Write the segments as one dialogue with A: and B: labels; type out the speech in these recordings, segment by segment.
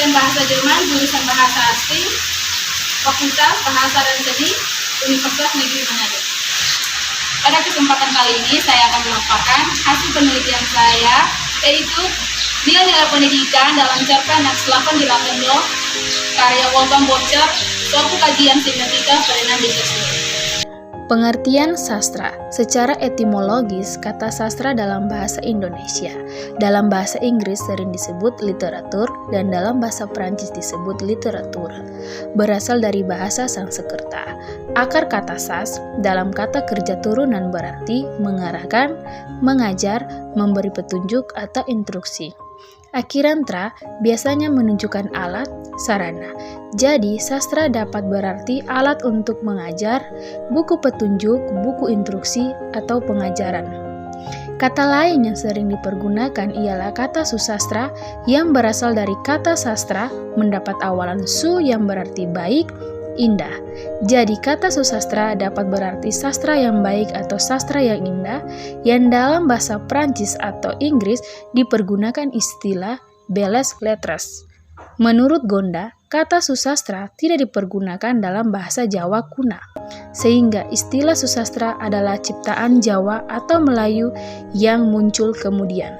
A: Penelitian Bahasa Jerman, Jurusan Bahasa Asing, Fakultas Bahasa dan Seni, Universitas Negeri Manado. Pada kesempatan kali ini saya akan memaparkan hasil penelitian saya, yaitu nilai-nilai pendidikan dalam cerpen Naxxlaffen di Latendorf karya Wolfgang Borcher, suatu kajian semiotika Ferdinand de Saussure.
B: Pengertian sastra. Secara etimologis, kata sastra dalam bahasa Indonesia, dalam bahasa Inggris sering disebut literatur, dan dalam bahasa Prancis disebut literatur, berasal dari bahasa Sanskerta. Akar kata sas dalam kata kerja turunan berarti mengarahkan, mengajar, memberi petunjuk atau instruksi. Akhirantra biasanya menunjukkan alat, sarana. Jadi, sastra dapat berarti alat untuk mengajar, buku petunjuk, buku instruksi, atau pengajaran. Kata lain yang sering dipergunakan ialah kata susastra yang berasal dari kata sastra mendapat awalan su yang berarti baik, indah. Jadi kata susastra dapat berarti sastra yang baik atau sastra yang indah, yang dalam bahasa Prancis atau Inggris dipergunakan istilah belles lettres. Menurut Gonda, kata susastra tidak dipergunakan dalam bahasa Jawa kuna, sehingga istilah susastra adalah ciptaan Jawa atau Melayu yang muncul kemudian.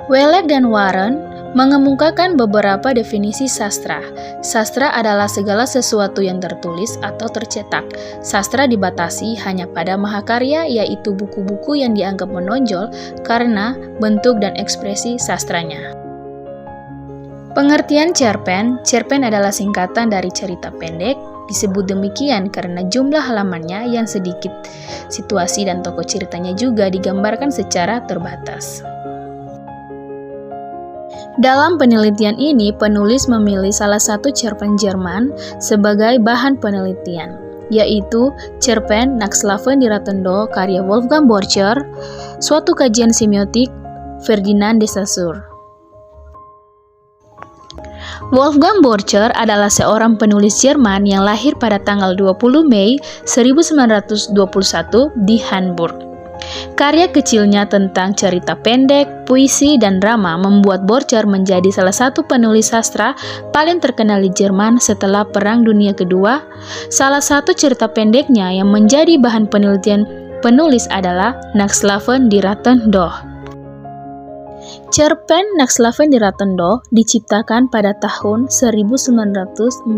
B: Wellek dan Warren mengemukakan beberapa definisi sastra. Sastra adalah segala sesuatu yang tertulis atau tercetak. Sastra dibatasi hanya pada mahakarya, yaitu buku-buku yang dianggap menonjol karena bentuk dan ekspresi sastranya. Pengertian cerpen. Cerpen adalah singkatan dari cerita pendek. Disebut demikian karena jumlah halamannya yang sedikit. Situasi dan tokoh ceritanya juga digambarkan secara terbatas. Dalam penelitian ini, penulis memilih salah satu cerpen Jerman sebagai bahan penelitian, yaitu cerpen Naxxlaffen di Latendorf karya Wolfgang Borcher, suatu kajian semiotik Ferdinand de Saussure. Wolfgang Borcher adalah seorang penulis Jerman yang lahir pada tanggal 20 Mei 1921 di Hamburg. Karya kecilnya tentang cerita pendek, puisi, dan drama membuat Borcher menjadi salah satu penulis sastra paling terkenal di Jerman setelah Perang Dunia Kedua. Salah satu cerita pendeknya yang menjadi bahan penelitian penulis adalah Naxxlaffen die Latendorf. Cerpen Naxxlaffen die Latendorf diciptakan pada tahun 1947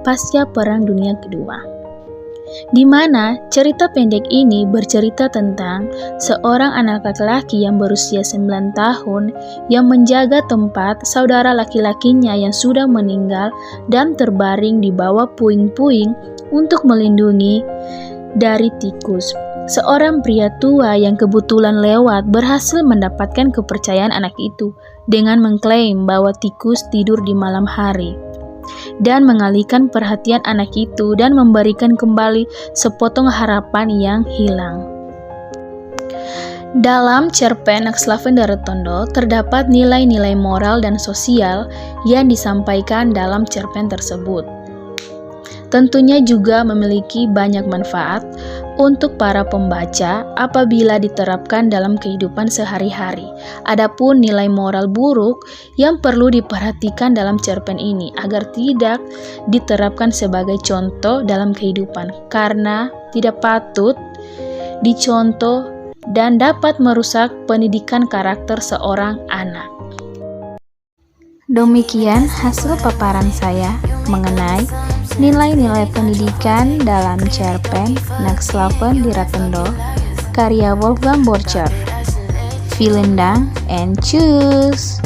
B: pasca Perang Dunia Kedua, di mana cerita pendek ini bercerita tentang seorang anak laki-laki yang berusia 9 tahun yang menjaga tempat saudara laki-lakinya yang sudah meninggal dan terbaring di bawah puing-puing untuk melindungi dari tikus. Seorang pria tua yang kebetulan lewat berhasil mendapatkan kepercayaan anak itu dengan mengklaim bahwa tikus tidur di malam hari dan mengalihkan perhatian anak itu dan memberikan kembali sepotong harapan yang hilang. Dalam cerpen Naxxlaffen die Latendorf terdapat nilai-nilai moral dan sosial yang disampaikan dalam cerpen tersebut. Tentunya juga memiliki banyak manfaat untuk para pembaca apabila diterapkan dalam kehidupan sehari-hari. Adapun nilai moral buruk yang perlu diperhatikan dalam cerpen ini agar tidak diterapkan sebagai contoh dalam kehidupan karena tidak patut dicontoh dan dapat merusak pendidikan karakter seorang anak. Demikian hasil paparan saya mengenai nilai-nilai pendidikan dalam cerpen Naxxlaffen die Latendorf karya Wolfgang Borcher. Vielen Dank and tschüss.